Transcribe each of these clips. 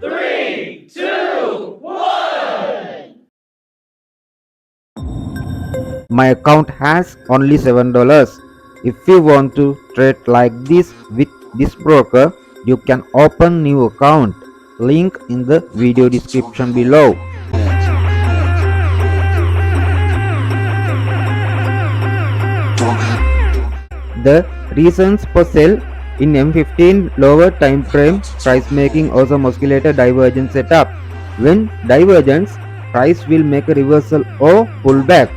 Three, two, one. My account has only $7. If you want to trade like this with this broker, you can open new account. Link in the video description below. The reasons for sell in M15 lower time frame price making also oscillator divergence setup. When divergence, price will make a reversal or pullback.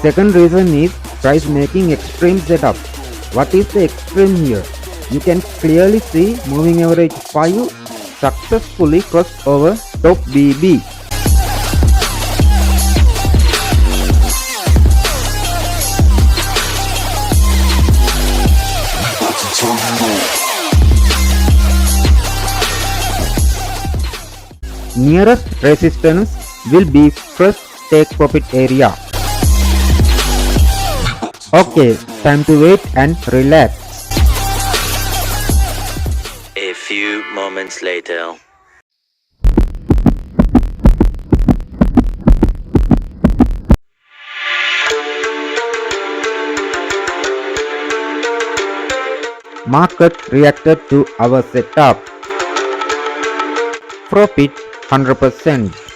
Second reason is price making extreme setup. What is the extreme here? You can clearly see moving average 5 successfully crossed over top BB. Nearest resistance will be first take profit area. Okay, time to wait and relax. A few moments later. Market reacted to our setup. Profit 100%.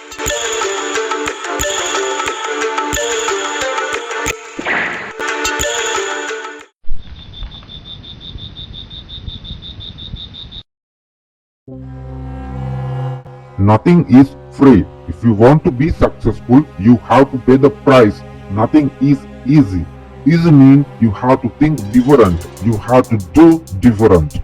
Nothing is free. If you want to be successful, you have to pay the price. Nothing is easy. Easy means you have to think different. You have to do different.